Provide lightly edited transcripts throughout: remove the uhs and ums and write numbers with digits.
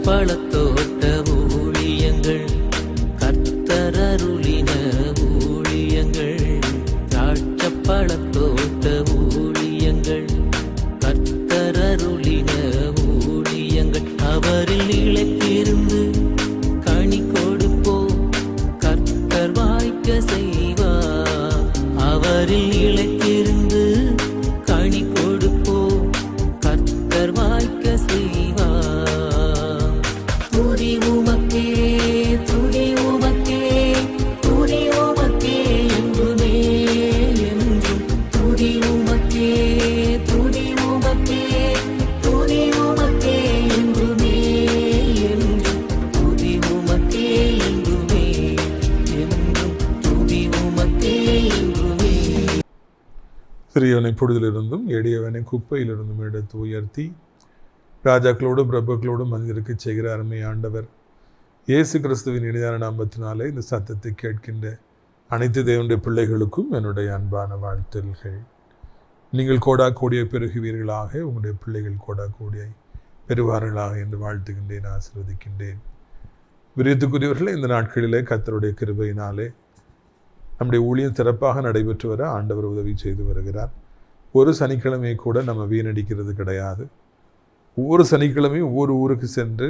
பழத்தோட்ட ஊழியங்கள், கர்த்தர் அருளின ஊழியங்கள். திராட்சை பழத்தோட்ட ஊழியங்கள், கர்த்தர் அருளின ஊழியங்கள். அவரில் இழைத்திருந்து கனி கொடுப்போம், கர்த்தர் வாய்க்க செய்வார். அவரில் இழைத்திருந்து கனி கொடுப்போம், கர்த்தர் வாய்க்க செய்வார். துதி உமக்கே, துதி உமக்கே, துதி உமக்கே என்றுமே என்றும். துதி உமக்கே, துதி உமக்கே, துதி உமக்கே என்றுமே என்றும். துதி உமக்கே என்றுமே என்றும். துதி உமக்கே என்றுமே. சிறியவனை பொழுதிலிருந்தும் எளியவனை குப்பையிலிருந்தும் எடுத்து உயர்த்தி ராஜாக்களோடும் பிரபுக்களோடும் மனிதருக்கு செய்கிற அருமை ஆண்டவர் இயேசு கிறிஸ்துவின் இனிதான நாமத்தினாலே இந்த சத்தத்தை கேட்கின்ற அனைத்து தேவனுடைய பிள்ளைகளுக்கும் என்னுடைய அன்பான வாழ்த்துகள். நீங்கள் கோடா கோடியை பெருகுவீர்களாக, உங்களுடைய பிள்ளைகள் கோடா கோடியை பெறுவார்களாக என்று வாழ்த்துகின்றேன், ஆசீர்வதிக்கின்றேன். விரியத்துக்குரியவர்களே, இந்த நாட்களிலே கர்த்தருடைய கிருபையினாலே நம்முடைய ஊழியம் சிறப்பாக நடைபெற்று வர ஆண்டவர் உதவி செய்து வருகிறார். ஒரு சனிக்கிழமை கூட நம்ம வீணடிக்கிறது கிடையாது. ஒவ்வொரு சனிக்கிழமையும் ஒவ்வொரு ஊருக்கு சென்று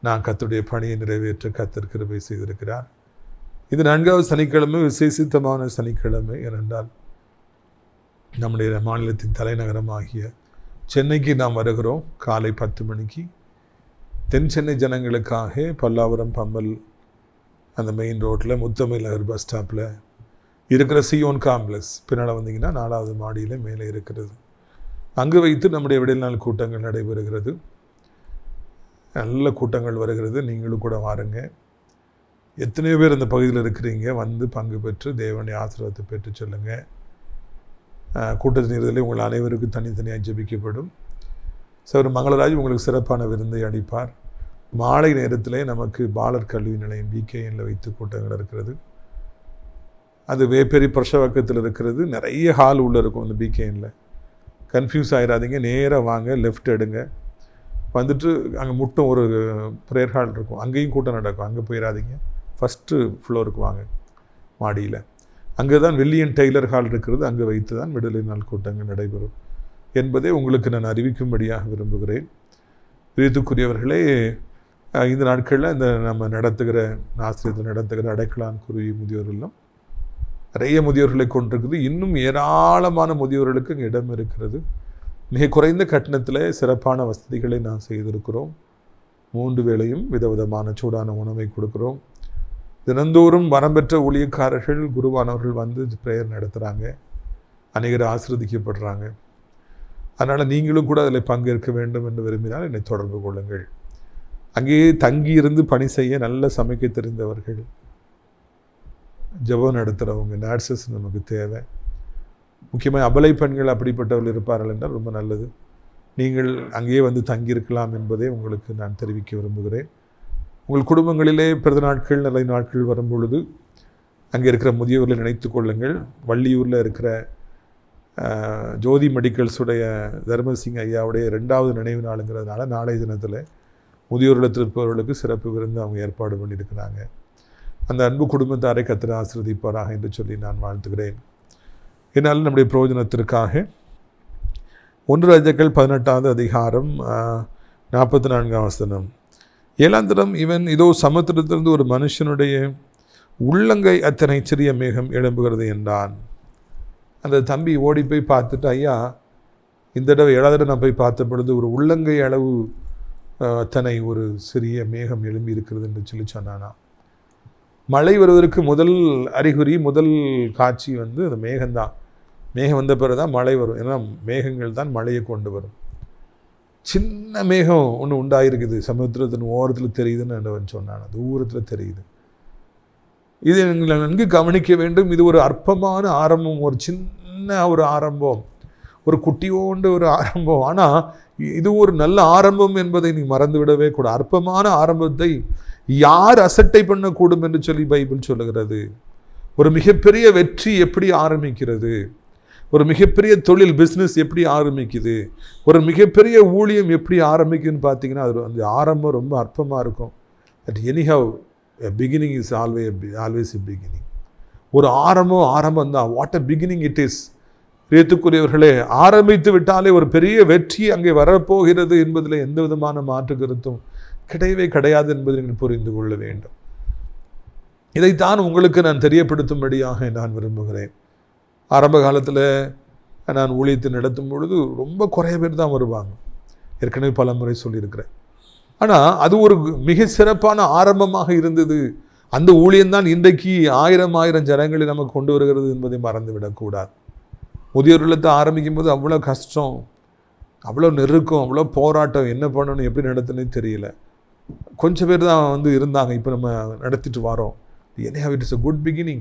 நான் கர்த்தருடைய பணியை நிறைவேற்ற கர்த்தர் கிருபை செய்திருக்கிறார். இது 4வது சனிக்கிழமை விசேஷித்தமான சனிக்கிழமை. ஏனென்றால் நம்முடைய மாநிலத்தின் தலைநகரமாகிய சென்னைக்கு நாம் வருகிறோம். காலை 10 மணிக்கு தென் சென்னை ஜனங்களுக்காக பல்லாவரம் பம்பல் அந்த மெயின் ரோட்டில் முத்தமிழ் நகர் பஸ் ஸ்டாப்பில் இருக்கிற சியோன் காம்ப்ளெக்ஸ் பின்னால் வந்தீங்கன்னா 4வது மாடியில் மேலே இருக்கிறது. அங்கு வைத்து நம்முடைய விடைநாள் கூட்டங்கள் நடைபெறுகிறது. நல்ல கூட்டங்கள் வருகிறது. நீங்களும் கூட வாருங்க. எத்தனையோ பேர் இந்த பகுதியில் இருக்கிறீங்க, வந்து பங்கு பெற்று தேவனுடைய ஆசீர்வாதத்தை பெற்று சொல்லுங்கள். கூட்டத்தின் இறுதியில் உங்கள் அனைவருக்கும் தனித்தனியாக ஜெபிக்கப்படும். சகோதரர் மங்களராஜ் உங்களுக்கு சிறப்பான விருந்தை அளிப்பார். மாலை நேரத்திலே நமக்கு பாலர் கல்வி நிலையம் BKNல வைத்து கூட்டங்கள் இருக்கிறது. அது வேப்பேரி பிரசவக்கத்தில் இருக்கிறது. நிறைய ஹால் உள்ளே இருக்கும் அந்த BKNல. கன்ஃபியூஸ் ஆகிடாதீங்க. நேராக வாங்க, லெஃப்ட் எடுங்க, வந்துட்டு அங்கே முட்டும் ஒரு ப்ரேயர் ஹால் இருக்கும், அங்கேயும் கூட்டம் நடக்கும். அங்கே போயிடாதீங்க, ஃபஸ்ட்டு ஃப்ளோருக்கு வாங்க மாடியில். அங்கே தான் வில்லியன் டெய்லர் ஹால் இருக்கிறது. அங்கே வைத்து தான் விடுதலை நாள் கூட்டங்கள் நடைபெறும் என்பதை உங்களுக்கு நான் அறிவிக்கும்படியாக விரும்புகிறேன். பிரியத்துக்குரியவர்களே, இந்த நாட்களில் இந்த நம்ம நடத்துகிற ஆசிரியத்தில் நடத்துகிற அடைக்கலான் குருவி முதியோர் இல்லம் நிறைய முதியோர்களை கொண்டிருக்குது. இன்னும் ஏராளமான முதியோர்களுக்கு இங்கே இடம் இருக்கிறது. மிக குறைந்த கட்டணத்தில் சிறப்பான வசதிகளை நான் செய்திருக்கிறோம். 3 வேளையும் விதவிதமான சூடான உணவை கொடுக்குறோம். தினந்தோறும் வரம் பெற்ற ஊழியக்காரர்கள் குருவானவர்கள் வந்து ப்ரேயர் நடத்துகிறாங்க. அநேகர் ஆசீர்வதிக்கப்படுறாங்க. அதனால் நீங்களும் கூட அதில் பங்கேற்க வேண்டும் என்று விரும்பினால் என்னை தொடர்பு கொள்ளுங்கள். அங்கேயே தங்கியிருந்து பணி செய்ய நல்ல சமைக்க தெரிந்தவர்கள், ஜெபம் நடத்துகிறவங்க, நர்சஸ் நமக்கு தேவை. முக்கியமாக அபலை பெண்கள் அப்படிப்பட்டவர்கள் இருப்பார்கள் என்றால் ரொம்ப நல்லது. நீங்கள் அங்கேயே வந்து தங்கியிருக்கலாம் என்பதை உங்களுக்கு நான் தெரிவிக்க விரும்புகிறேன். உங்கள் குடும்பங்களிலே பிறந்த நாட்கள் நல்ல நாட்கள் வரும் பொழுது அங்கே இருக்கிற முதியோர்களை நினைத்து கொள்ளுங்கள். வள்ளியூரில் இருக்கிற ஜோதி மெடிக்கல்ஸுடைய தர்மசிங் ஐயாவுடைய 2வது நினைவு நாளுங்கிறதுனால நாளைய தினத்தில் முதியோர் இல்லத்தில் இருப்பவர்களுக்கு சிறப்பு விருந்து அவங்க ஏற்பாடு பண்ணியிருக்கிறாங்க. அந்த அன்பு குடும்பத்தாரை கர்த்தர் ஆசீர்வதிப்பாராக என்று சொல்லி நான் வாழ்த்துகிறேன். இதனால் நம்முடைய பிரயோஜனத்திற்காக 1 ராஜாக்கள் 18வது அதிகாரம் 44ஆம் வசனம். 7ஆம் தினம், இவன் இதோ சமுத்திரத்திலிருந்து ஒரு மனுஷனுடைய உள்ளங்கை அத்தனை சிறிய மேகம் எழும்புகிறது என்றான். அந்த தம்பி ஓடி போய் பார்த்துட்டு, ஐயா இந்த தடவை 7வது தடவை நான் போய் பார்த்த பொழுது ஒரு உள்ளங்கை அளவு அத்தனை ஒரு சிறிய மேகம் எழும்பி இருக்கிறது என்று சொல்லி சொன்னானா. மழை வருவதற்கு முதல் அறிகுறி, முதல் காட்சி வந்து அந்த மேகம்தான். மேகம் வந்த பிறகு தான் மழை வரும். ஏன்னா மேகங்கள் தான் மழையை கொண்டு வரும். சின்ன மேகம் ஒன்று உண்டாயிருக்குது, சமுத்திரத்தின் ஓரத்தில் தெரியுதுன்னு சொன்னான். தூரத்தில் தெரியுது. இது எங்களை நன்கு கவனிக்க வேண்டும். இது ஒரு அற்பமான ஆரம்பம், ஒரு சின்ன ஒரு ஆரம்பம், ஒரு குட்டியோண்டு ஒரு ஆரம்பம். ஆனால் இது ஒரு நல்ல ஆரம்பம் என்பதை நீ மறந்து விடவே கூட. அற்பமான ஆரம்பத்தை யார் அசட்டை பண்ணக்கூடும் என்று சொல்லி பைபிள் சொல்லுகிறது. ஒரு மிகப்பெரிய வெற்றி எப்படி ஆரம்பிக்கிறது? ஒரு மிகப்பெரிய தொழில் பிஸ்னஸ் எப்படி ஆரம்பிக்குது, ஒரு மிகப்பெரிய ஊழியம் எப்படி ஆரம்பிக்குதுன்னு பார்த்தீங்கன்னா அது அந்த ஆரம்பம் ரொம்ப அற்பமாக இருக்கும். At anyhow a beginning is always a beginning. ஒரு ஆரம்பம் தான். What a beginning it is. ஏத்துக்குரியவர்களே, ஆரம்பித்து விட்டாலே ஒரு பெரிய வெற்றி அங்கே வரப்போகிறது என்பதில் எந்த விதமான மாற்று கருத்தும் கிடையவே கிடையாது என்பதை நீங்கள் புரிந்து கொள்ள வேண்டும். இதைத்தான் உங்களுக்கு நான் தெரியப்படுத்தும்படியாக நான் விரும்புகிறேன். ஆரம்ப காலத்தில் நான் ஊழியத்தை நடத்தும் பொழுது ரொம்ப குறைய பேர் தான் வருவாங்க. ஏற்கனவே பல முறை சொல்லியிருக்கிறேன். ஆனால் அது ஒரு மிக சிறப்பான ஆரம்பமாக இருந்தது. அந்த ஊழியம்தான் இன்றைக்கு ஆயிரம் ஜனங்களை நமக்கு கொண்டு வருகிறது என்பதை மறந்துவிடக்கூடாது. முதியோர் இல்லத்தை ஆரம்பிக்கும் போது அவ்வளோ கஷ்டம், அவ்வளோ நெருக்கம், அவ்வளோ போராட்டம், என்ன பண்ணணும் எப்படி நடத்தணும்னு தெரியல. கொஞ்சம் பேர் தான் இருந்தாங்க. இப்போ நம்ம நடத்திட்டு வரோம். anyhow it is a good beginning.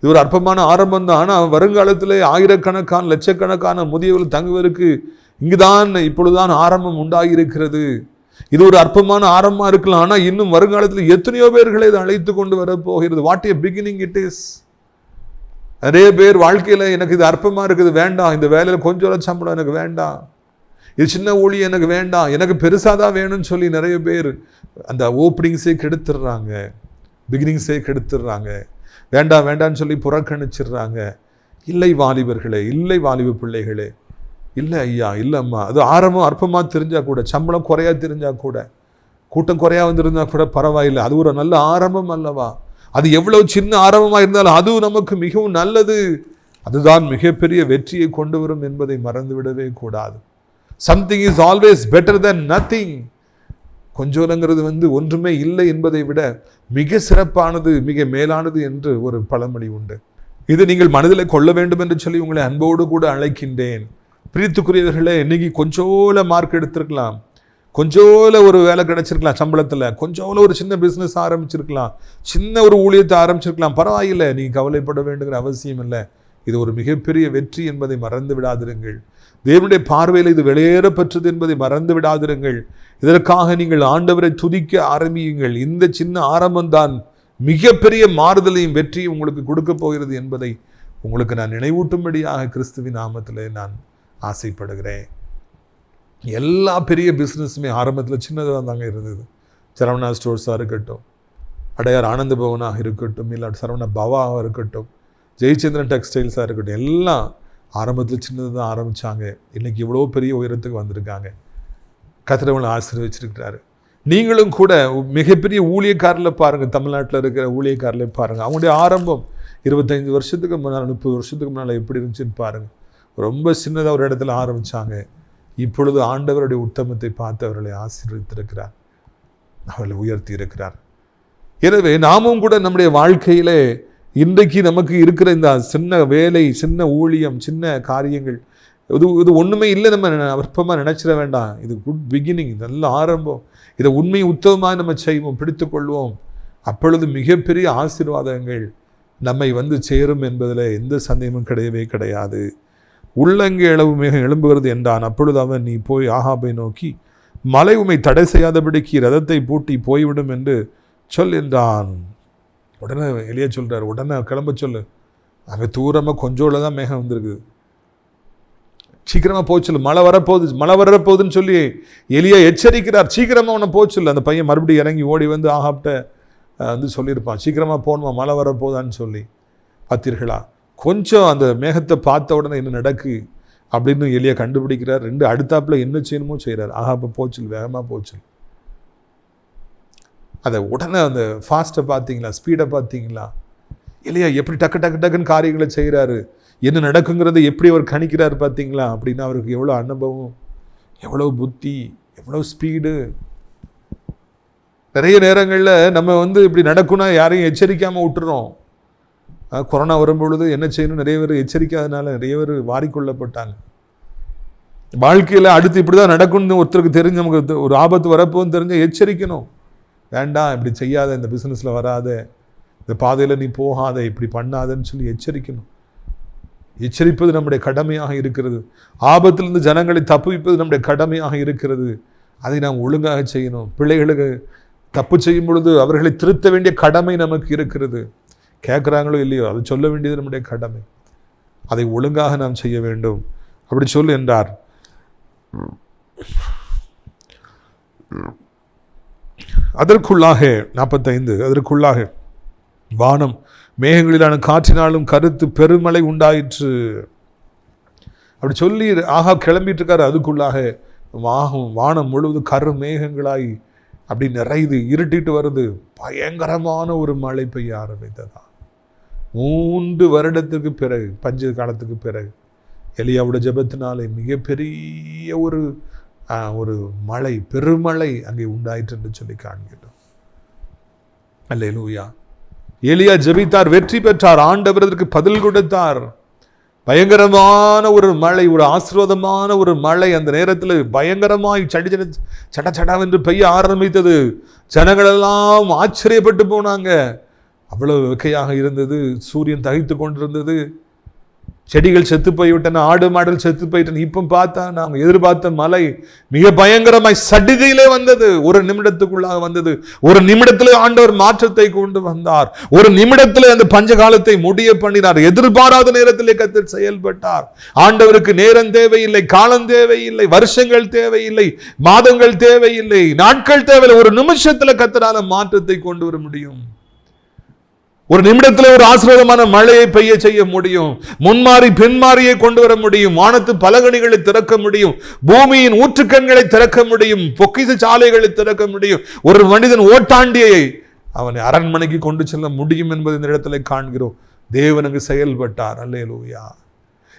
இது ஒரு அற்பமான ஆரம்பம் தான். ஆனால் வருங்காலத்தில் ஆயிரக்கணக்கான லட்சக்கணக்கான முதியவர்கள் தங்குவதற்கு இங்குதான் இப்பொழுதுதான் ஆரம்பம் உண்டாகியிருக்கிறது. இது ஒரு அற்பமான ஆரம்பமாக இருக்கலாம். ஆனால் இன்னும் வருங்காலத்தில் எத்தனையோ பேர்களை இதை அழைத்து கொண்டு வரப்போகிறது. What A beginning it is. நிறைய பேர் வாழ்க்கையில் எனக்கு இது அற்பமாக இருக்குது, வேண்டாம், இந்த வேலையில் கொஞ்சம் சம்பளம் எனக்கு வேண்டாம், இது சின்ன ஊழியம் எனக்கு வேண்டாம், எனக்கு பெருசாக தான் வேணும்னு சொல்லி நிறைய பேர் அந்த ஓப்பனிங்ஸே கெடுத்துடுறாங்க, பிகினிங்ஸே கெடுத்துடுறாங்க, வேண்டான்னு சொல்லி புறக்கணிச்சிடுறாங்க. இல்லை வாலிபர்களே, இல்லை வாலிப பிள்ளைகளே, இல்லை ஐயா, இல்லைம்மா, அது ஆரம்பம் அற்பமாக தெரிஞ்சால் கூட, சம்பளம் குறையா தெரிஞ்சால் கூட, கூட்டம் குறையா வந்திருந்தால் கூட பரவாயில்லை, அது ஒரு நல்ல ஆரம்பம் அல்லவா. அது எவ்வளவு சின்ன ஆரம்பமாக இருந்தாலும் அதுவும் நமக்கு மிகவும் நல்லது. அதுதான் மிகப்பெரிய வெற்றியை கொண்டு வரும் என்பதை மறந்துவிடவே கூடாது. Something is always better then nothing. கொஞ்சோலங்கிறது ஒன்றுமே இல்லை என்பதை விட மிக சிறப்பானது, மிக மேலானது என்று ஒரு பழமொழி உண்டு. இது நீங்கள் மனதில் கொள்ள வேண்டும் என்று சொல்லி உங்களை அன்போடு கூட அழைக்கின்றேன். பிரித்துக்குரியவர்களே, இன்னைக்கு கொஞ்சோல மார்க் எடுத்திருக்கலாம், கொஞ்சோல ஒரு வேலை கிடைச்சிருக்கலாம், சம்பளத்தில் கொஞ்சோல ஒரு சின்ன பிஸ்னஸ் ஆரம்பிச்சிருக்கலாம், சின்ன ஒரு ஊழியத்தை ஆரம்பிச்சிருக்கலாம், பரவாயில்லை, நீங்கள் கவலைப்பட வேண்டுங்கிற அவசியம் இல்லை. இது ஒரு மிகப்பெரிய வெற்றி என்பதை மறந்து விடாதிருங்கள். தேவனுடைய பார்வையில் இது வெளியேறப்பெற்றது என்பதை மறந்து விடாதிருங்கள். இதற்காக நீங்கள் ஆண்டவரை துதிக்க ஆரம்பியுங்கள். இந்த சின்ன ஆரம்பம்தான் மிகப்பெரிய மாறுதலையும் வெற்றியும் உங்களுக்கு கொடுக்க போகிறது என்பதை உங்களுக்கு நான் நினைவூட்டும்படியாக கிறிஸ்துவின் நாமத்திலே நான் ஆசைப்படுகிறேன். எல்லா பெரிய பிஸ்னஸுமே ஆரம்பத்தில் சின்னதாக தாங்க இருந்தது. சரவணா ஸ்டோர்ஸாக இருக்கட்டும், அடையார் ஆனந்த பவனாக இருக்கட்டும், இல்லை சரவணா பவாவாக இருக்கட்டும், ஜெயச்சந்திரன் டெக்ஸ்டைல்ஸாக இருக்கட்டும், எல்லாம் ஆரம்பத்தில் சின்னதாக தான் ஆரம்பித்தாங்க. இன்றைக்கி இவ்வளோ பெரிய உயரத்துக்கு வந்திருக்காங்க. கர்த்தர் ஆசீர்வதிச்சிருக்கிறாரு. நீங்களும் கூட மிகப்பெரிய ஊழியக்காரில் பாருங்கள், தமிழ்நாட்டில் இருக்கிற ஊழியக்காரில் பாருங்கள், அவங்களுடைய ஆரம்பம் 25 வருஷத்துக்கு முன்னால் 30 வருஷத்துக்கு முன்னால் எப்படி இருந்துச்சுன்னு பாருங்கள். ரொம்ப சின்னதாக ஒரு இடத்துல ஆரம்பித்தாங்க. இப்பொழுது ஆண்டவருடைய உத்தமத்தை பார்த்து அவர்களை ஆசீர்வதித்திருக்கிறார், அவர்களை உயர்த்தி இருக்கிறார். எனவே நாமும் கூட நம்முடைய வாழ்க்கையிலே இன்றைக்கு நமக்கு இருக்கிற இந்த சின்ன வேலை, சின்ன ஊழியம், சின்ன காரியங்கள், இது ஒன்றுமே இல்லை, நம்ம அற்பமாக நினைச்சிட வேண்டாம். இது குட் பிகினிங், நல்ல ஆரம்பம். இதை உண்மை உத்தமமாக நம்ம செய்வோம், பிடித்துக்கொள்வோம். அப்பொழுது மிகப்பெரிய ஆசீர்வாதங்கள் நம்மை சேரும் என்பதில் எந்த சந்தேகமும் கிடையவே கிடையாது. உள்ளங்கை அளவு மிக எழும்புகிறது என்றான். அப்பொழுது அவன், நீ போய் ஆகாபை நோக்கி, மலை உமை தடை செய்யாதபடிக்கு ரதத்தை பூட்டி போய்விடும் என்று சொல் என்றான். உடனே எலியா சொல்கிறார், உடனே கிளம்ப சொல்லு, அங்கே தூரமாக கொஞ்சோல தான் மேகம் வந்திருக்குது, சீக்கிரமாக போக சொல்லு, மழை வரப்போகுதுன்னு சொல்லி எலியா எச்சரிக்கிறார். சீக்கிரமாக அவனை போக சொல்லு. அந்த பையன் மறுபடியும் இறங்கி ஓடி ஆகாப்ட சொல்லியிருப்பான், சீக்கிரமாக போகணுமா, மழை வரப்போதான்னு சொல்லி. பார்த்தீர்களா, கொஞ்சம் அந்த மேகத்தை பார்த்த உடனே என்ன நடக்கு அப்படின்னு எலியா கண்டுபிடிக்கிறார். ரெண்டு அடுத்தாப்பில் என்ன செய்யணுமோ செய்கிறார். ஆகாப்ப போச்சல், வேகமாக போச்சல். அதை உடனே அந்த ஃபாஸ்ட்டை பார்த்தீங்களா, ஸ்பீடை பார்த்தீங்களா, எலியா எப்படி டக்குன்னு காரியங்களை செய்கிறாரு, என்ன நடக்குங்கிறத எப்படி அவர் கணிக்கிறார் பார்த்தீங்களா. அப்படின்னா அவருக்கு எவ்வளோ அனுபவம், எவ்வளோ புத்தி, எவ்வளோ ஸ்பீடு. நிறைய நேரங்களில் நம்ம இப்படி நடக்கும்னா யாரையும் எச்சரிக்காமல் விட்டுறோம். கொரோனா வரும்பொழுது என்ன செய்யணும், நிறைய பேர் எச்சரிக்காதனால நிறைய பேர் வாரிக்கொள்ளப்பட்டாங்க. வாழ்க்கையில் அடுத்து இப்படி தான் நடக்கும்னு ஒருத்தருக்கு தெரிஞ்சு, நமக்கு ஒரு ஆபத்து வரப்போன்னு தெரிஞ்சு எச்சரிக்கணும். வேண்டாம், இப்படி செய்யாத, இந்த பிஸ்னஸில் வராத, இந்த பாதையில் நீ போகாத, இப்படி பண்ணாதன்னு சொல்லி எச்சரிக்கணும். எச்சரிப்பது நம்முடைய கடமையாக இருக்கிறது. ஆபத்திலிருந்து ஜனங்களை தப்புவிப்பது நம்முடைய கடமையாக இருக்கிறது. அதை நாம் ஒழுங்காக செய்யணும். பிள்ளைகளுக்கு தப்பு செய்யும் பொழுது அவர்களை திருத்த வேண்டிய கடமை நமக்கு இருக்கிறது. கேட்குறாங்களோ இல்லையோ, அதை சொல்ல வேண்டியது நம்முடைய கடமை. அதை ஒழுங்காக நாம் செய்ய வேண்டும். அப்படி சொல் என்றார். அதற்குள்ளாக 45 அதற்குள்ளாக வானம் மேகங்களிலான காற்றினாலும் கருத்து பெருமழை உண்டாயிற்று. அப்படி சொல்லி ஆகா கிளம்பிட்டு இருக்காரு. அதுக்குள்ளாக வானம் முழுவதும் கரு மேகங்களாய் அப்படி நிறையுது, இருட்டிட்டு வருது. பயங்கரமான ஒரு மழை பெய்ய ஆரம்பித்ததா. 3 வருடத்துக்கு பிறகு, பஞ்ச காலத்துக்கு பிறகு எலியாவுடைய ஜெபத்தினாலே மிகப்பெரிய ஒரு மழை, பெருமழை அங்கே உண்டாயிற்று என்று சொல்லி காண்கிறோம். அல்லேலூயா. எலியா ஜெபித்தார், வெற்றி பெற்றார். ஆண்டவர் அதற்கு பதில் கொடுத்தார். பயங்கரமான ஒரு மழை, ஒரு ஆசீர்வாதமான ஒரு மழை அந்த நேரத்தில் பயங்கரமாய் சடச்சடாவென்று பெய்ய ஆரம்பித்தது. ஜனங்கள் எல்லாம் ஆச்சரியப்பட்டு போனாங்க. அவ்வளவு வெக்கையாக இருந்தது. சூரியன் தகித்து கொண்டிருந்தது. செடிகள் செத்து போய்விட்டன, ஆடு மாடல் செத்து போயிட்டன. இப்போ பார்த்தா நாங்கள் எதிர்பார்த்த மழை மிக பயங்கரமாய் சடிதியிலே வந்தது. ஒரு நிமிடத்துக்குள்ளாக வந்தது. ஒரு நிமிடத்திலே ஆண்டவர் மாற்றத்தை கொண்டு வந்தார். ஒரு நிமிடத்திலே அந்த பஞ்ச காலத்தை முடிய பண்ணினார். எதிர்பாராத நேரத்திலே கர்த்தர் செயல்பட்டார். ஆண்டவருக்கு நேரம் தேவையில்லை, காலம் தேவையில்லை, வருஷங்கள் தேவையில்லை, மாதங்கள் தேவையில்லை, நாட்கள் தேவையில்லை. ஒரு நிமிஷத்துல கர்த்தரால மாற்றத்தை கொண்டு வர முடியும். ஒரு நிமிடத்தில் ஒரு ஆசீர்வாதமான மழையை பெய்ய செய்ய முடியும். முன்மாறி பின்மாறியை கொண்டு வர முடியும். வானத்து பலகணிகளை திறக்க முடியும். பூமியின் ஊற்றுக்கண்களை திறக்க முடியும். பொக்கிஷ சாலைகளை திறக்க முடியும். ஒரு மனிதன் ஓட்டாண்டியை அவனை அரண்மனைக்கு கொண்டு செல்ல முடியும் என்பதை இந்த இடத்துல காண்கிறோம். தேவனுக்கு செயல்பட்டார். அல்லேலூயா.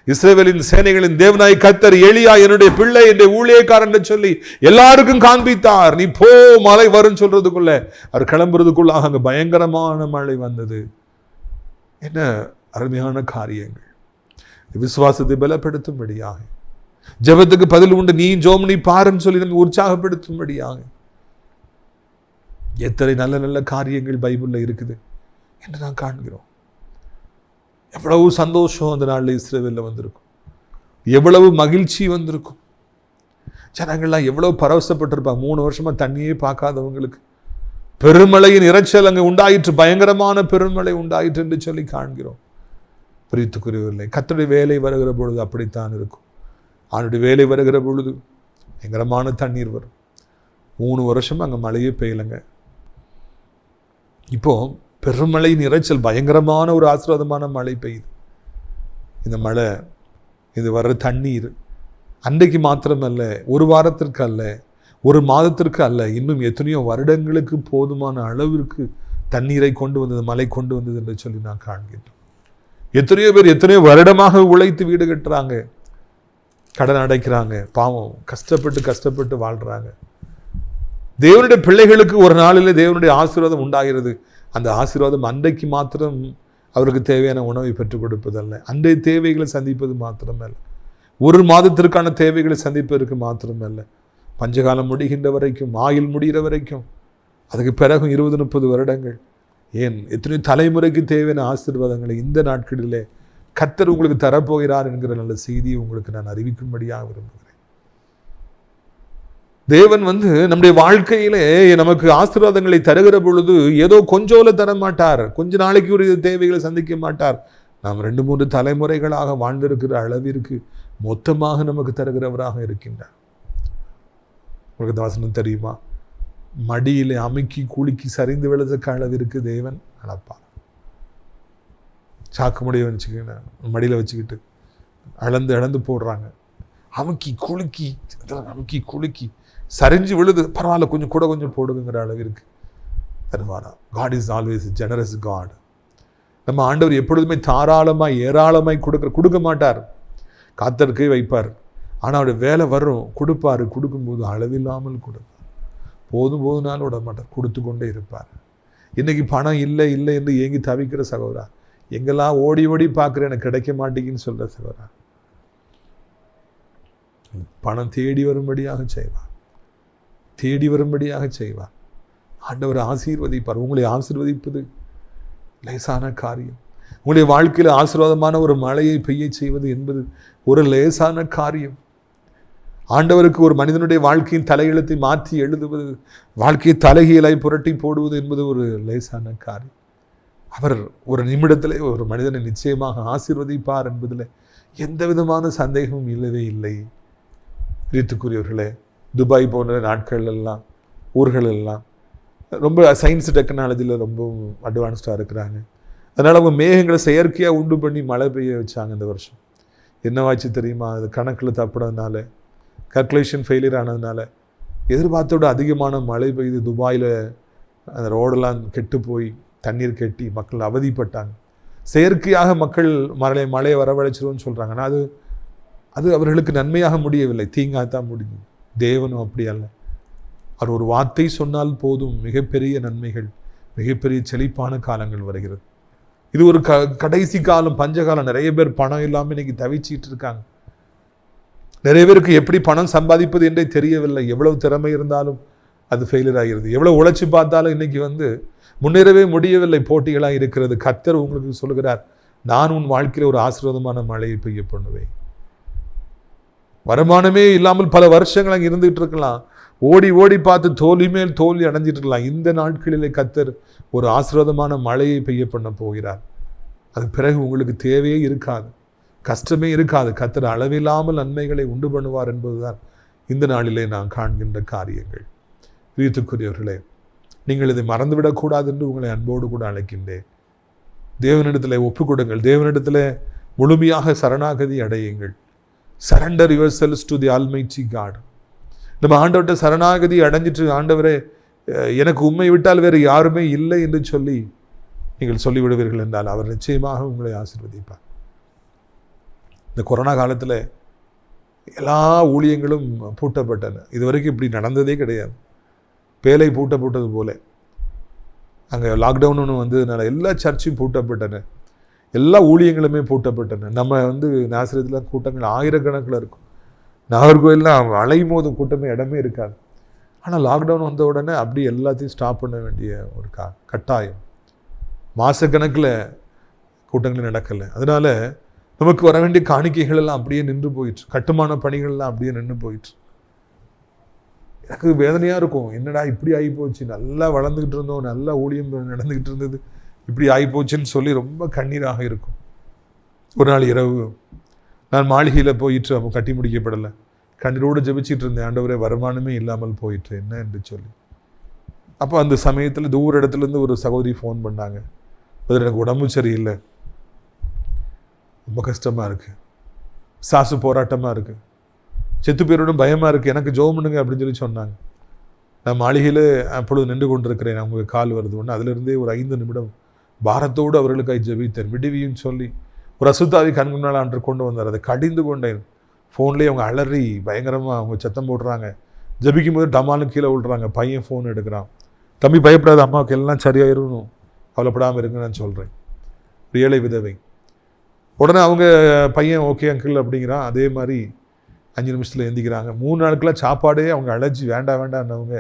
இஸ்ரவேலின் சேனைகளின் தேவனாய் கர்த்தர் எலியா என்னுடைய பிள்ளை, என்னுடைய ஊழியக்காரன் என்று சொல்லி எல்லாருக்கும் காண்பித்தார். நீ போ, மழை வரும் சொல்றதுக்குள்ள அவர் கிளம்புறதுக்குள்ளாக அங்க பயங்கரமான மழை வந்தது. என்ன அருமையான காரியங்கள்! விசுவாசத்தை பலப்படுத்தும்படியாக, ஜெபத்துக்கு பதில் உண்டு, நீ ஜோம் நீ பாருன்னு சொல்லி நம்ம உற்சாகப்படுத்தும்படியாக எத்தனை நல்ல நல்ல காரியங்கள் பைபிள்ல இருக்குது என்று நான் காண்கிறோம். எவ்வளவு சந்தோஷம் அந்த நாளில் இஸ்ரவேலில் வந்திருக்கும். எவ்வளவு மகிழ்ச்சி வந்திருக்கும். ஜனங்கள்லாம் எவ்வளவு பரவசப்பட்டிருப்பாங்க. 3 வருஷமா தண்ணியே பார்க்காதவங்களுக்கு பெருமழையின் இறைச்சல் அங்கே உண்டாயிற்று. பயங்கரமான பெருமழை உண்டாயிற்று என்று சொல்லி காண்கிறோம். பிரித்துக்குரியவில்லை. கர்த்தருடைய வேலை வருகிற பொழுது அப்படித்தான் இருக்கும். அவனுடைய வேலை வருகிற பொழுது பயங்கரமான தண்ணீர் வரும். 3 வருஷம் அங்கே மழையே பெய்யலைங்க. இப்போ பெருமழையின் இறைச்சல், பயங்கரமான ஒரு ஆசீர்வாதமான மழை பெய்யுது. இந்த மழை, இது வர்ற தண்ணீர் அன்றைக்கு மாத்திரமல்ல, ஒரு வாரத்திற்கு அல்ல, ஒரு மாதத்திற்கு அல்ல, இன்னும் எத்தனையோ வருடங்களுக்கு போதுமான அளவிற்கு தண்ணீரை கொண்டு வந்தது, மழை கொண்டு வந்தது என்று சொல்லி நான் காண்கிறேன். எத்தனையோ பேர் எத்தனையோ வருடமாக உழைத்து வீடு கட்டுறாங்க, கடன் அடைக்கிறாங்க, பாவம் கஷ்டப்பட்டு வாழ்றாங்க. தேவனுடைய பிள்ளைகளுக்கு ஒரு நாளிலே தேவனுடைய ஆசீர்வாதம் உண்டாகிறது. அந்த ஆசீர்வாதம் அன்றைக்கு மாத்திரம் அவருக்கு தேவையான உணவை பெற்றுக் கொடுப்பதல்ல, அன்றைய தேவைகளை சந்திப்பது மாத்திரமல்ல, ஒரு மாதத்திற்கான தேவைகளை சந்திப்பதற்கு மாத்திரமல்ல, பஞ்சகாலம் முடிகின்ற வரைக்கும், ஆயுள் முடிகிற வரைக்கும், அதுக்கு பிறகும் 20-30 வருடங்கள், ஏன் எத்தனையோ தலைமுறைக்கு தேவையான ஆசீர்வாதங்களை இந்த நாட்களிலே கர்த்தர் உங்களுக்கு தரப்போகிறார் என்கிற நல்ல செய்தியை உங்களுக்கு நான் அறிவிக்கும்படியாக விரும்புகிறேன். தேவன் நம்முடைய வாழ்க்கையிலே நமக்கு ஆசீர்வாதங்களை தருகிற பொழுது ஏதோ கொஞ்சோல தர மாட்டார், கொஞ்ச நாளைக்கு ஒரு தேவைகளை சந்திக்க மாட்டார். நாம் 2-3 தலைமுறைகளாக வாழ்ந்திருக்கிற அளவிற்கு மொத்தமாக நமக்கு தருகிறவராக இருக்கின்றார். உங்களுக்கு இந்த வசனம் தெரியுமா? மடியிலே அமுக்கி குலுக்கி சரிந்து விழுதுக்கு அளவிற்கு தேவன் அளப்பார். சாக்கு முடிய வச்சுக்கிட்டு மடியில் வச்சுக்கிட்டு அளந்து போடுறாங்க. அமுக்கி குலுக்கி சரிஞ்சு விழுது, பரவாயில்ல கொஞ்சம் கொஞ்சம் போடுங்கிற அளவிற்கு தருவாரா. God is always generous God. நம்ம ஆண்டவர் எப்பொழுதுமே தாராளமாய் ஏராளமாய் கொடுக்க மாட்டார், காத்திருக்கே வைப்பார். ஆனால் அவருடைய வேலை வரும், கொடுப்பார். கொடுக்கும்போது அளவில்லாமல் கொடுப்பார். போதும் நாள் விட மாட்டார், கொடுத்து கொண்டே இருப்பார். இன்னைக்கு பணம் இல்லை என்று ஏங்கி தவிக்கிற சகோதரா, எங்கெல்லாம் ஓடி பார்க்குறேன் எனக்கு கிடைக்க மாட்டேங்குன்னு சொல்ற சகோதரா, பணம் தேடி வரும்படியாக செய்வார். ஆண்டவர் ஆசீர்வதிப்பார். உங்களை ஆசீர்வதிப்பது லேசான காரியம். உங்களுடைய வாழ்க்கையில் ஆசீர்வாதமான ஒரு மழையை பெய்ய செய்வது என்பது ஒரு லேசான காரியம். ஆண்டவருக்கு ஒரு மனிதனுடைய வாழ்க்கையின் தலையெழுத்தை மாற்றி எழுதுவது, வாழ்க்கையை தலைகீழாய் புரட்டி போடுவது என்பது ஒரு லேசான காரியம். அவர் ஒரு நிமிடத்திலே ஒரு மனிதனை நிச்சயமாக ஆசீர்வதிப்பார் என்பதில் எந்த விதமான சந்தேகமும் இல்லவே இல்லை. பிரியத்துக்குரியவர்களே, துபாய் போன்ற நாட்கள் எல்லாம், ஊர்கள் எல்லாம் ரொம்ப சயின்ஸ் டெக்னாலஜியில் ரொம்ப அட்வான்ஸ்டாக இருக்கிறாங்க. அதனால் அவங்க மேகங்களை செயற்கையாக உண்டு பண்ணி மழை பெய்ய வச்சாங்க. இந்த வருஷம் என்னவாச்சு தெரியுமா? அது கணக்கில் தப்புனதுனால, கல்குலேஷன் ஃபெயிலியர் ஆனதுனால எதிர்பார்த்தோட அதிகமான மழை பெய்து துபாயில் அந்த ரோடெல்லாம் கெட்டு போய் தண்ணீர் கெட்டி மக்கள் அவதிப்பட்டாங்க. செயற்கையாக மக்கள் மழையை வரவழைச்சிருவோன்னு சொல்கிறாங்க. ஆனால் அது அவர்களுக்கு நன்மையாக முடியவில்லை, தீங்காகத்தான் முடியும். தேவனும் அப்படி அல்ல. அவர் ஒரு வார்த்தை சொன்னால் போதும், மிகப்பெரிய நன்மைகள், மிகப்பெரிய செழிப்பான காலங்கள் வருகிறது. இது ஒரு கடைசி காலம், பஞ்சகாலம். நிறைய பேர் பணம் இல்லாமல் இன்னைக்கு தவிச்சிட்டு இருக்காங்க. நிறைய பேருக்கு எப்படி பணம் சம்பாதிப்பது என்றே தெரியவில்லை. எவ்வளவு திறமை இருந்தாலும் அது ஃபெயிலியர் ஆகிறது. எவ்வளவு உழைச்சி பார்த்தாலும் இன்னைக்கு முன்னேறவே முடியவில்லை. போட்டிகளாக இருக்கிறது. கர்த்தர் உங்களுக்கு சொல்லுகிறார், நான் உன் வாழ்க்கையில் ஒரு ஆசீர்வாதமான மழையை பெய்ய பண்ணுவேன். வருமானமே இல்லாமல் பல வருஷங்கள் அங்கே இருந்துகிட்டு இருக்கலாம். ஓடி ஓடி பார்த்து தோல்வி மேல் தோல்வி அடைஞ்சிட்டு இருக்கலாம். இந்த நாட்களிலே கர்த்தர் ஒரு ஆசீர்வாதமான மழையை பெய்ய பண்ண போகிறார். அது பிறகு உங்களுக்கு தேவையே இருக்காது, கஷ்டமே இருக்காது. கர்த்தர் அளவில்லாமல் நன்மைகளை உண்டு பண்ணுவார் என்பதுதான் இந்த நாளிலே நான் காண்கின்ற காரியங்கள். பிரியத்துக்குரியவர்களே, நீங்கள் இதை மறந்துவிடக்கூடாது என்று உங்களை அன்போடு கூட அழைக்கின்றேன். தேவனிடத்தில் ஒப்புக் கொடுங்கள். தேவனிடத்தில் முழுமையாக சரணாகதி அடையுங்கள். Surrender your selves to the almighty God. நம்ம ஆண்டவர்கிட்ட சரணாகதி அடைஞ்சிட்டு, ஆண்டவரே எனக்கு உண்மை விட்டால் வேறு யாருமே இல்லை என்று சொல்லி நீங்கள் சொல்லிவிடுவீர்கள் என்றால் அவர் நிச்சயமாக உங்களை ஆசீர்வதிப்பார். இந்த கொரோனா காலத்தில் எல்லா ஊழியங்களும் பூட்டப்பட்டன. இதுவரைக்கும் இப்படி நடந்ததே கிடையாது. பேலை பூட்டப்பட்டது போல அங்கே லாக்டவுன் ஒன்று வந்ததுனால எல்லா சர்ச்சும் பூட்டப்பட்டன, எல்லா ஊழியங்களுமே பூட்டப்பட்டன. நம்ம நாசரேத்தில் கூட்டங்கள் ஆயிரக்கணக்கில் இருக்கும். நாகர்கோயில்லாம் அலையும் போதும் கூட்டமே இடமே இருக்காது. ஆனால் லாக்டவுன் வந்த உடனே அப்படி எல்லாத்தையும் ஸ்டாப் பண்ண வேண்டிய ஒரு கட்டாயம். மாதக்கணக்கில் கூட்டங்கள் நடக்கலை. அதனால் நமக்கு வர வேண்டிய காணிக்கைகள் எல்லாம் அப்படியே நின்று போயிட்டு, கட்டுமான பணிகள்லாம் அப்படியே நின்று போயிட்டு. எனக்கு வேதனையாக இருக்கும். என்னடா இப்படி ஆகி போச்சு, நல்லா வளர்ந்துக்கிட்டு இருந்தோம், நல்லா ஊழியம் நடந்துக்கிட்டு இருந்தது, இப்படி ஆகிப்போச்சுன்னு சொல்லி ரொம்ப கண்ணீராக இருக்கும். ஒரு நாள் இரவு நான் மாளிகையில் போயிட்டு அப்போ கட்டி முடிக்கப்படலை. கண்ணீரோடு ஜெபிச்சிட்டு இருந்தேன், ஆண்டவரே வருமானமே இல்லாமல் போயிட்டு என்ன என்று சொல்லி. அப்போ அந்த சமயத்தில் தூர இடத்துலேருந்து ஒரு சகோதரி ஃபோன் பண்ணாங்க. அதில் எனக்கு உடம்பு சரியில்லை, ரொம்ப கஷ்டமாக இருக்குது, சாசு போராட்டமாக இருக்குது, செத்து பேரோடும் பயமாக இருக்குது, எனக்கு ஜெபம் பண்ணுங்க அப்படின்னு சொல்லி சொன்னாங்க. நான் மாளிகையில் அப்பொழுது நின்று கொண்டிருக்கிறேன். அவங்க கால் வருது ஒன்று. அதிலிருந்தே ஒரு 5 நிமிடம் பாரத்தோடு அவர்களுக்காக ஜெபித்தேன். விடுவின்னு சொல்லி ஒரு அசுத்தாவி கண் முன்னால் அன்று கொண்டு வந்தார். அதை கடிந்து கொண்டேன். ஃபோன்லேயே அவங்க அலறி பயங்கரமாக அவங்க சத்தம் போடுறாங்க. ஜபிக்கும் போது டமாலும் கீழே விழுறாங்க. பையன் ஃபோன் எடுக்கிறான். தம்பி பயப்படாத, அம்மாவுக்கு எல்லாம் சரியாயிருணும், கவலைப்படாமல் இருக்குன்னு நான் சொல்கிறேன். ஒரு ஏழை விதவை. உடனே அவங்க பையன் ஓகே அங்கிள் அப்படிங்கிறான். அதே மாதிரி 5 நிமிஷத்தில் எந்திக்கிறாங்க. 3 நாட்களாக சாப்பாடே அவங்க அழைச்சி வேண்டாம்னவங்க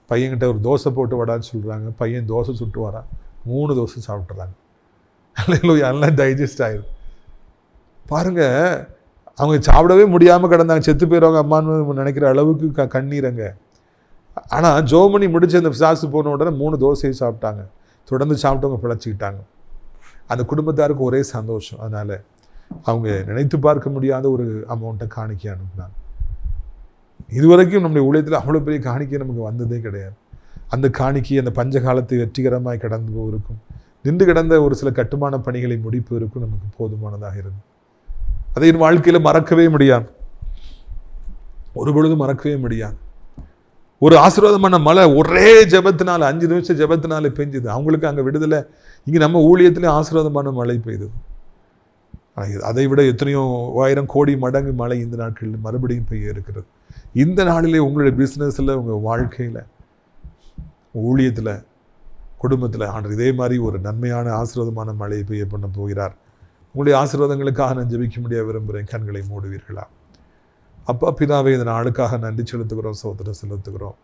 பையன்கிட்ட ஒரு தோசை போட்டு வடான்னு சொல்கிறாங்க. பையன் தோசை சுட்டு வரான். 3 தோசை சாப்பிட்றாங்க. எல்லாம் டைஜஸ்ட் ஆயிடும். பாருங்க, அவங்க சாப்பிடவே முடியாமல் கிடந்தாங்க. செத்து போயிடுவாங்க அம்மான்னு நினைக்கிற அளவுக்கு கண்ணீரங்க. ஆனால் ஜோமணி முடிச்சு அந்த சாசு போன உடனே 3 தோசையை சாப்பிட்டாங்க. தொடர்ந்து சாப்பிட்டவங்க பிழைச்சிக்கிட்டாங்க. அந்த குடும்பத்தாருக்கு ஒரே சந்தோஷம். அதனால் அவங்க நினைத்து பார்க்க முடியாத ஒரு அமௌண்ட்டை காணிக்கை அனுப்புனாங்க. இதுவரைக்கும் நம்முடைய ஊழியத்தில் அவ்வளோ பெரிய காணிக்கை நமக்கு வந்ததே கிடையாது. அந்த காணிக்கை அந்த பஞ்ச காலத்தை வெற்றிகரமாய் கடந்து போவதற்கும், நின்று கிடந்த ஒரு சில கட்டுமான பணிகளை முடிப்பதற்கும் நமக்கு போதுமானதாக இருந்தது. அதை என் வாழ்க்கையில் மறக்கவே முடியாது, ஒரு பொழுதும் மறக்கவே முடியாது. ஒரு ஆசீர்வாதமான மழை ஒரே ஜெபத்தினால 5 நிமிஷம் ஜெபத்தினால பெஞ்சுது. அவங்களுக்கு அங்கே விடுதலை. இங்கே நம்ம ஊழியத்திலே ஆசீர்வாதமான மழை பெய்தது. அதை விட எத்தனையோ 1000 கோடி மடங்கு மழை இந்த நாட்களில் மறுபடியும் பெய்ய இருக்கிறது. இந்த நாளிலே உங்களுடைய பிஸ்னஸில், உங்கள் வாழ்க்கையில், ஊழியத்தில், குடும்பத்தில் ஆண்டு இதே மாதிரி ஒரு நன்மையான ஆசீர்வாதமான மழையை பெய்ய பண்ண போகிறார். உங்களுடைய ஆசீர்வாதங்களுக்காக நான் ஜெபிக்க முடிய விரும்புகிறேன். கண்களை மூடுவீர்களா? அப்பா பிதாவே, இந்த நாளுக்காக நன்றி செலுத்துகிறோம், ஸ்தோத்திரம் செலுத்துகிறோம்.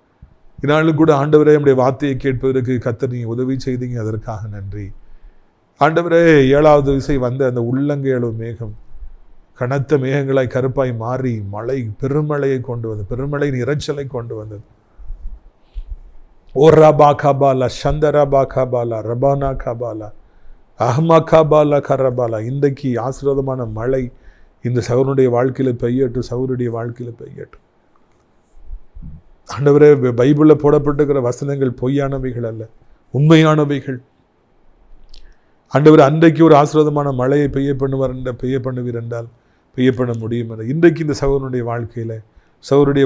இந்நாளும் கூட ஆண்டவரே, நம்முடைய வார்த்தையை கேட்பதற்கு கர்த்தர் நீங்கள் உதவி செய்தீங்க, அதற்காக நன்றி. ஆண்டவரே, 7வது விசை வந்த அந்த உள்ளங்கையளவு மேகம் கனத்த மேகங்களாய் கருப்பாய் மாறி மழை, பெருமழையை கொண்டு வந்தது, பெருமழையின் இறைச்சலை கொண்டு வந்தது. ஓ ரபா கபாலா, சந்தரபா கபாலா, ரபானா கபாலா, அஹ்மகாபாலா கரபாலா. இன்றைக்கு ஆசீர்வாதமான மழை இந்த சகோதரனுடைய வாழ்க்கையில பெய்யட்டும், சகோதரனுடைய வாழ்க்கையில பெய்யட்டும். ஆண்டவரே, பைபிளில் போடப்பட்டிருக்கிற வசனங்கள் பொய்யானவைகள் அல்ல, உண்மையானவைகள். ஆண்டவர் அன்றைக்கு ஒரு ஆசீர்வாதமான மழையை பெய்ய பண்ணுவீர் என்றால் பெய்ய பண்ண முடியும் என்ற இன்றைக்கு இந்த சகோதரனுடைய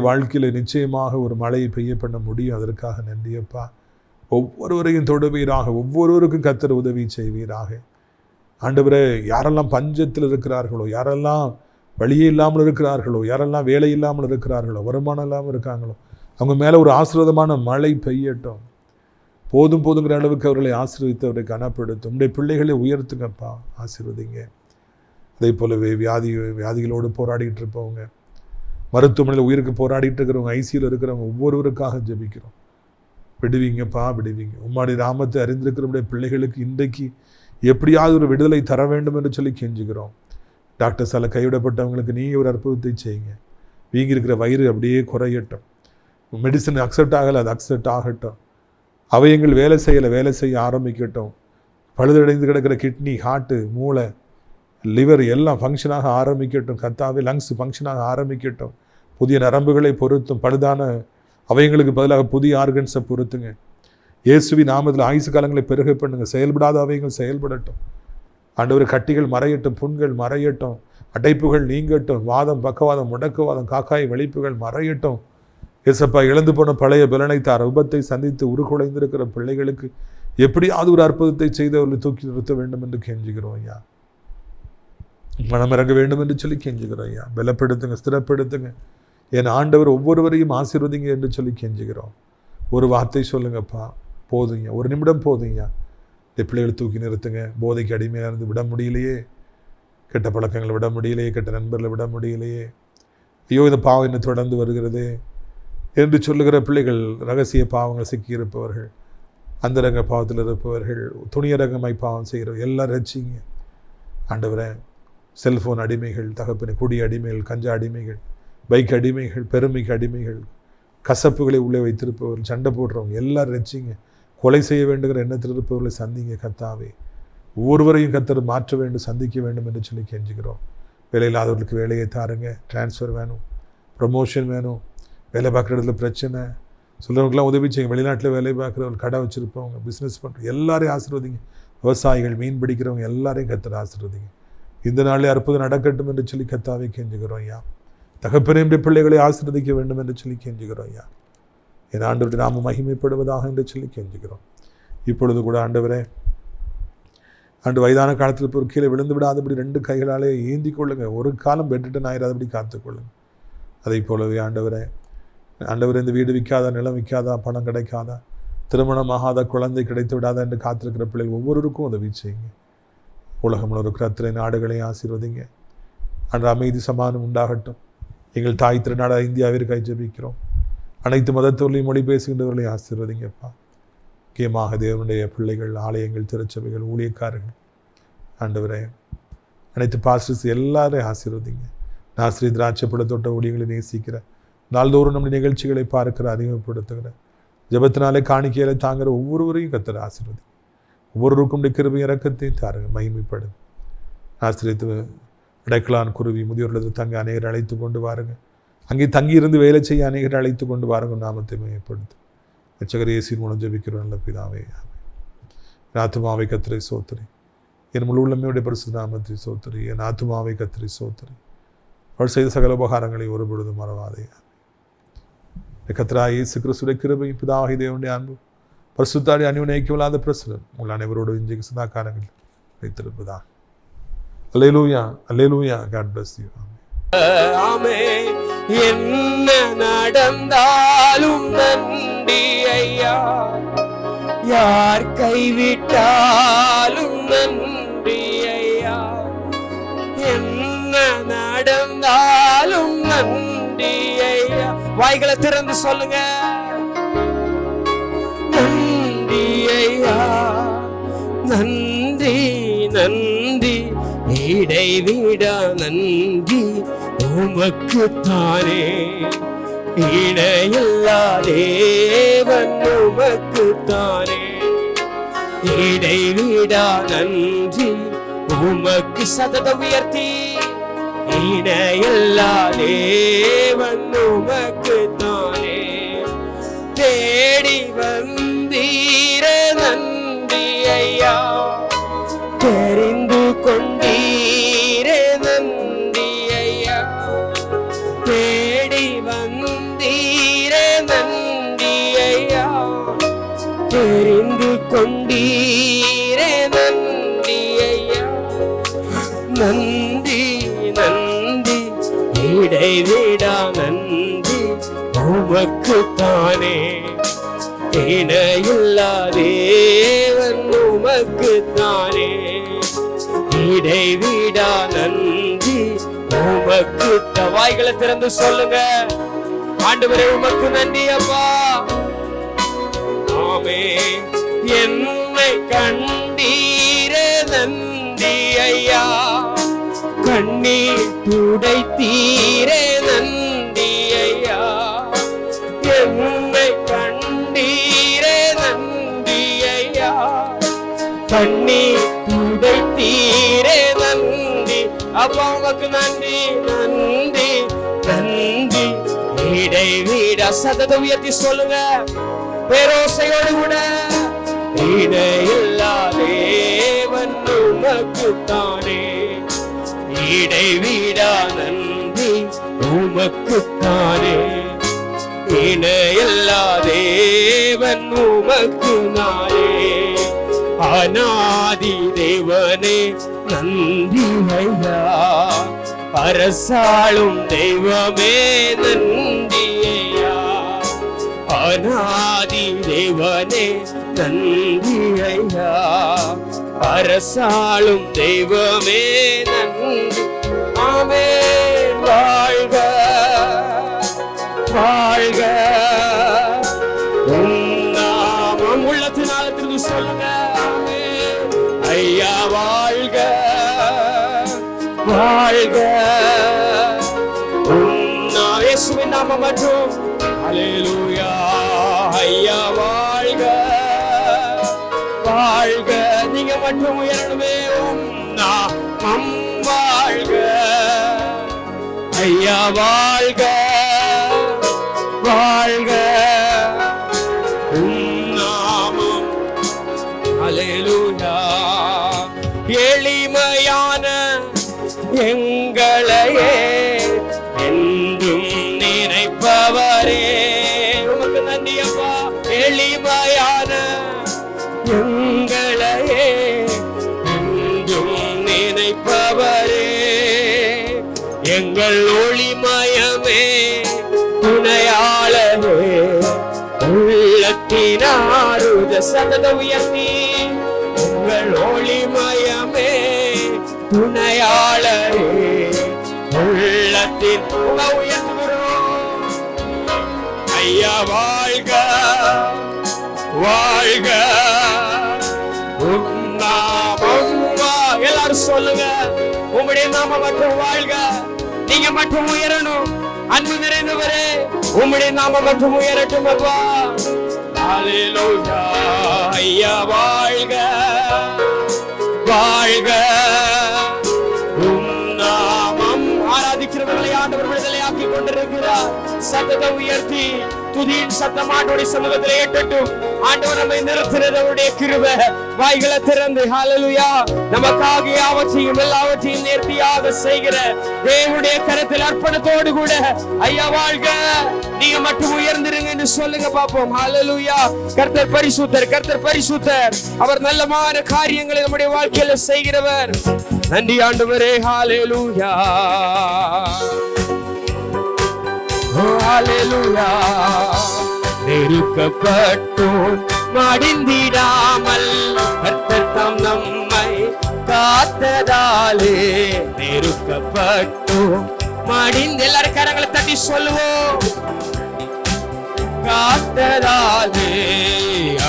வாழ்க்கையில நிச்சயமாக ஒரு மழையை பெய்ய பண்ண முடியும். அதற்காக நன்றியப்பா. ஒவ்வொருவரையும் தொடுவீராக, ஒவ்வொருவருக்கும் கர்த்தர் உதவி செய்வீராக. ஆண்டவரே, யாரெல்லாம் பஞ்சத்தில் இருக்கிறார்களோ, யாரெல்லாம் வழியே இல்லாமல் இருக்கிறார்களோ, யாரெல்லாம் வேலை இல்லாமல் இருக்கிறார்களோ, வருமானம் இல்லாமல் இருக்காங்களோ, அவங்க மேலே ஒரு ஆசீர்வாதமான மழை பெய்யட்டும். போதுங்கிற அளவுக்கு அவர்களை ஆசீர்வதித்து அவரை கனப்படுத்தும். உடைய பிள்ளைகளை உயர்த்துங்கப்பா, ஆசீர்வதிங்க. அதே போலவே வியாதிகளோடு போராடிட்டு இருப்பவங்க, மருத்துவமனையில் உயிருக்கு போராடிட்டு இருக்கிறவங்க, ஐசியில் இருக்கிறவங்க ஒவ்வொருவருக்காக ஜெபிக்கிறோம். விடுவீங்கப்பா, விடுவீங்க. உம்மாடி நாமத்தை அறிந்திருக்கிறவருடைய பிள்ளைகளுக்கு இன்றைக்கு எப்படியாவது ஒரு விடுதலை தர வேண்டும் என்று சொல்லி கெஞ்சுகிறோம். டாக்டர்ஸால் கைவிடப்பட்டவங்களுக்கு நீங்கள் ஒரு அற்புதத்தை செய்யுங்க. வீங்கி இருக்கிற வயிறு அப்படியே குறையட்டும். மெடிசன் அக்செப்ட் ஆகலை, அது அக்செப்ட் ஆகட்டும். அவயங்கள் வேலை செய்ய ஆரம்பிக்கட்டும். பழுதடைந்து கிடக்கிற கிட்னி, ஹார்ட்டு, மூளை, லிவர் எல்லாம் ஃபங்க்ஷனாக ஆரம்பிக்கட்டும். கர்த்தாவே, லங்ஸ் ஃபங்க்ஷனாக ஆரம்பிக்கட்டும். புதிய நரம்புகளை பொருத்தும். பழுதான அவயங்களுக்கு பதிலாக புதிய ஆர்கன்ஸை பொறுத்துங்க. இயேசுவின் நாமத்தில் ஆயுசு காலங்களை பெருக பண்ணுங்க. செயல்படாத அவயங்கள் செயல்படட்டும். ஆண்டவர், கட்டிகள் மறையட்டும், புண்கள் மறையட்டும், அடைப்புகள் நீங்கட்டும், வாதம், பக்கவாதம், முடக்குவாதம், காக்காய் வெளிப்புகள் மறையட்டும். ஏசப்பா, இழந்து போன பழைய பலனை தார். விபத்தை சந்தித்து உருகுலைந்திருக்கிற பிள்ளைகளுக்கு எப்படியாவது ஒரு அற்புதத்தை செய்து அவர்களை தூக்கி நிறுத்த வேண்டும் என்று கெஞ்சுகிறோம் ஐயா. மனமிறங்க வேண்டும் என்று சொல்லி கெஞ்சுகிறோம் ஐயா. பலப்படுத்துங்க, ஸ்திரப்படுத்துங்க. என் ஆண்டவர் ஒவ்வொருவரையும் ஆசீர்வதிங்க என்று சொல்லி கெஞ்சுகிறோம். ஒரு வார்த்தை சொல்லுங்கப்பா, போதுங்க, ஒரு நிமிடம் போதுங்க. இந்த பிள்ளைகளை தூக்கி நிறுத்துங்க. போதைக்கு அடிமையாக இருந்து விட முடியலையே, கெட்ட பழக்கங்களை விட முடியலையே, கெட்ட நண்பர்களை விட முடியலையே, ஐயோ இந்த பாவம் என்ன தொடர்ந்து வருகிறது என்று சொல்லுகிற பிள்ளைகள், ரகசிய பாவங்கள் சிக்கியிருப்பவர்கள், அந்தரங்க பாவத்தில் இருப்பவர்கள், துணியரங்கமாய் பாவம் செய்கிறவர்கள் எல்லாம் ரட்சிங்க ஆண்டவரே. செல்ஃபோன் அடிமைகள், தகப்பனை குடி அடிமைகள், கஞ்சா அடிமைகள், பைக் அடிமைகள், பெருமைக்கு அடிமைகள், கசப்புகளை உள்ளே வைத்திருப்பவர்கள், சண்டை போடுறவங்க எல்லாம் ரட்சிங்க. கொலை செய்ய வேண்டுகிற எண்ணத்தில் இருப்பவர்களை சந்திங்க கர்த்தாவே. ஒவ்வொருவரையும் கர்த்தர் மாற்ற வேண்டும், சந்திக்க வேண்டும் என்று சொல்லி கெஞ்சுகிறோம். வேலை இல்லாதவர்களுக்கு வேலையை தாருங்க. டிரான்ஸ்ஃபர் வேணும், ப்ரமோஷன் வேணும், வேலை பார்க்குற இடத்துல பிரச்சனை சொல்கிறவங்களுக்குலாம் உதவி செய்யுங்க. வெளிநாட்டில் வேலை பார்க்குறவங்க, கடை வச்சுருப்பவங்க, பிஸ்னஸ் பண்ணுறவங்க எல்லாரையும் ஆசீர்வதிங்க. விவசாயிகள், மீன் பிடிக்கிறவங்க எல்லாரையும் கர்த்தர் ஆசீர்வதிங்க. இந்த நாளில் அற்புதம் நடக்கட்டும் என்று சொல்லி கர்த்தாவே கெஞ்சுகிறோம் ஐயா. தகப்பனே, பிள்ளைகளை ஆசீர்வதிக்க வேண்டும் என்று சொல்லி கெஞ்சுகிறோம் ஐயா. என் ஆண்டவருடைய நாமம் மகிமைப்படுவதாக என்று சொல்லி கெஞ்சுகிறோம். இப்பொழுது கூட ஆண்டவரே, ஆண்டு வயதான காலத்தில் ஒரு கீழே விழுந்து விடாதபடி 2 கைகளாலே ஏந்தி கொள்ளுங்க. ஒரு காலம் பெட்டுட்டு ஆயிராதபடி காத்துக்கொள்ளுங்க. அதை போலவே ஆண்டவரே, இந்த வீடு விற்காதா, நிலம் விற்காதா, பணம் கிடைக்காதா, திருமணமாகாத, குழந்தை கிடைத்து விடாதா என்று காத்திருக்கிற பிள்ளைகள் ஒவ்வொருவருக்கும் உதவி செய்யுங்க. உலகம் இருக்கிற அத்தனை நாடுகளையும் ஆசீர்வதிங்க. அன்று அமைதி சமாதானம் உண்டாகட்டும். எங்கள் தாய் திருநாடாக இந்தியாவிற்காக ஜெபிக்கிறோம். அனைத்து மதத்தோர்களையும் மொழி பேசுகின்றவர்களையும் ஆசீர்வதிங்கப்பா. முக்கியமாக தேவனுடைய பிள்ளைகள், ஆலயங்கள், திருச்சபைகள், ஊழியக்காரர்கள், ஆண்டவரே, அனைத்து பாஸ்டர்ஸ் எல்லாரையும் ஆசீர்வதிங்க. நாசிரி திராட்சைப்பழத்தோட்ட ஊழியர்களை நேசிக்கிற, நாள்தோறும் நம்முடைய நிகழ்ச்சிகளை பார்க்கிற, அறிமுகப்படுத்துகிற, ஜெபத்தினாலே காணிக்கையில தாங்கிற ஒவ்வொருவரையும் கர்த்தர் ஆசீர்வதி. ஒவ்வொருவருக்கும் கிருபை இறக்கத்தையும் தாருங்க, மகிமைப்படும். ஆசிரியத்து அடைக்கலான் குருவி முதியோர்கள் தங்க அநேகர் அழைத்து கொண்டு வாருங்க. அங்கே தங்கியிருந்து வேலை செய்ய அநேகர் அழைத்து கொண்டு வாருங்க. நாமத்தை மையப்படுத்து. ரட்சகர் இயேசுவின் மூலம் ஜெபிக்கிறோம் நல்ல பிதாவே. என் ஆத்துமாவை கர்த்தரை சோத்திரி, என் முழு உள்ளமையுடைய பரிசுத்த நாமத்தை சோத்திரி. என் ஆத்துமாவை கர்த்தரை சோத்திரி, அவள் செய்த சகல உபகாரங்களை ஒருபொழுதும் மறவாதே. கர்த்தராகிய இயேசு கிறிஸ்துவின் கிருபை, பிதாவாகிய தேவனுடைய அன்பு, பரிசுத்தாவின் அந்யோன்ய ஐக்கியமில்லாத பிரசன்னம் உங்கள் அனைவரோடு இன்றைக்கு சதா காலங்களில் வைத்திருப்பதாக. அல்லேலூயா, அல்லேலூயா. God bless you. ஆமென். என்ன நடந்தாலும் நன்றி ஐயா, யார் கைவிட்டாலும் நன்றி ஐயா, என்ன நடந்தாலும் நன்றி ஐயா. வாய்களை திறந்து சொல்லுங்க. நன்றி ஐயா, நன்றி நன்றி, இடைவிடா நன்றி உமக்குத்தானே, இடையில்லா தேவன் உமக்குத்தானே. இடைவிடா நன்றி உமக்கு சததம் உயர்த்தி இணையில்லா தேவன் உமக்கு தானே தேடி வந்தீரே நன்றி ஐயா தெரிந்து கொண்டீரே நன்றி ஐயா தேடி வந்தீரே நன்றி ஐயா தெரிந்து கொண்டீரே நன்றி ஐயா நன்றி நன்றி இடைவிடா நன்றி உமக்கு தானே இணையில்லா தேவன் உமக்கு தானே இடைவிடா நன்றி உமக்கு வாய்களை திறந்து சொல்லுங்க ஆண்டவரே உமக்கு நன்றி அப்பா ஆமே என்னை கண்டீரே நன்றி ஐயா கண்ணீர் துடைத்தீரே நன்றி ஐயா என்னை கண்டீரே நன்றி ஐயா கண்ணீர் துடைத்தீரே நன்றி அப்பா உமக்கு நன்றி நன்றி நன்றி இடைவிடா சதத உயர்த்தி சொல்லுங்க பேரோசையோடு கூட இடையில்லா தேவன் உமக்கு தானே இடைவிடா நன்றி உமக்கு தானே இணையில்லா தேவன் உமக்கு நானே அநாதி தேவனே நன்றி ஐயா அரசாளும் தெய்வமே நன்றி ஐயா அநாதி தேவனே நன்றி ஐயா அரசாளும் தெய்வமே நன்றி ஆமென் வாழ்க வாழ்க உம் நாமம் உள்ளத்தினால் திரும்பி சொல்லுங்க ஆமென் ஐயா வாழ்க வாழ்க உம் இயேசுவின் நாமம் மற்றும் ஹல்லேலூயா ஐயா வாழ்க வாழ்க நீங்க மட்டும் உயரணுமே உம் நாமம் வாழ்க ஐயா வாழ்க வாழ்க உம் நாமம் ஹல்லேலூயா எளிமையான எங்களையே என்றும் நினைப்பவரே உமக்கு நன்றி அப்பா எளிமையான எங்களையே என்றும் நினைப்பவரே எங்கள் ஒளிமயமே துணையாளரே உள்ளத்தினாருத சதத உயர்த்தி உங்கள் ஒளிமயமே துணையாளரே உள்ளத்தின் உயர்த்துகிறோம் ஐயா வாழ்க வாழ்க உம் நாமம் எல்லாரும் சொல்லுங்க உம்முடைய நாமம் மட்டும் வாழ்க நீங்க மட்டும் உயரணும் அன்பு நிறைந்தவரே உம்முடைய நாமம் மட்டும் உயரட்டும் அப்பா ஹல்லேலூயா ஐயா வாழ்க வாழ்க உம் நாமம் ஆராதிக்கிறவர்களை ஆண்டவர் விடுதலையாக்கி கொண்டிருக்கிறார் சத்தத்தை உயர்த்தி துதியின் சத்தம் ஆண்டவருடைய சமூகத்தில் ஏற்றட்டும் ஆண்டவர் நம்மை நிறுத்துறது அவருடைய கிருபை வாய்களை திறந்து ஹல்லேலூயா நமக்காக யாவற்றையும் எல்லாவற்றையும் நேர்த்தியாக செய்கிற தேவனுடைய கரத்தில் அர்ப்பணத்தோடு கூட ஐயா வாழ்க நீங்க மட்டும் உயர்ந்திருங்க என்று சொல்லுங்க பாப்போம் ஹல்லேலூயா கர்த்தர் பரிசுத்தர் அவர் நல்லமான காரியங்களை நம்முடைய வாழ்க்கையில செய்கிறவர் நன்றி ஆண்டவரே ஹல்லேலூயா ஹல்லேலூயா நெருக்கப்பட்டோர் மடிந்திடாமல் கர்த்தர் தாம் நம்மை காத்ததாலே நெருக்கப்பட்டோர் மடிந்து எல்லாரும் கரங்களை தட்டி சொல்லுவோம் காத்ததாலே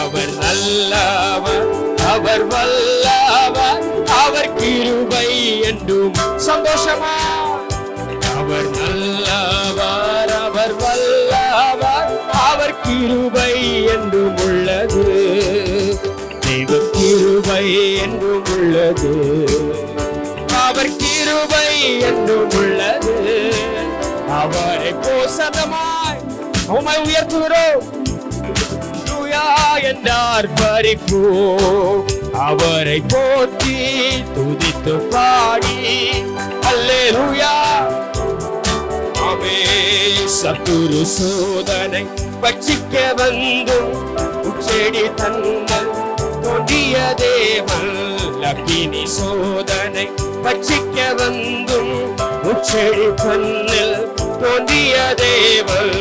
அவர் நல்லவர் அவர் வல்லவர் அவர் கிருபை என்றும் சந்தோஷமா அவர் நல்லவர் அவர் வல்லவர் அவர் கிருபை என்றும் உள்ளது தெய்வ என்றும் உள்ளது. அவர் கிருபை என்றும் உள்ளது. அவரை போசதமாய் உம்மை உயர்த்துகிறோம். லூயா என்றார் பரிப்போ, அவரை போற்றி துதித்து பாடி அல்லேலூயா. அவே சத்துரு சோதனை பட்சிக்க வந்தும் உச்செடி தன்னல் தோன்றிய தேவன். லக்கினி சோதனை பட்சிக்க வந்தும் உச்செடி தன்னல் தோன்றிய தேவன்.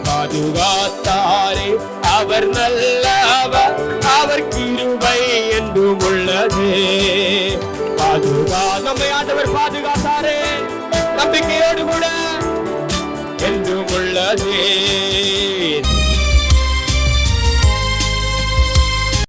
பாதுகாத்தாரே அவர் நல்லவர், அவர் கிருபை என்றும் உள்ளது. நம்மை ஆண்டவர் பாதுகாத்தாரே, நம்பிக்கையோடு கூட என்றும் உள்ளது.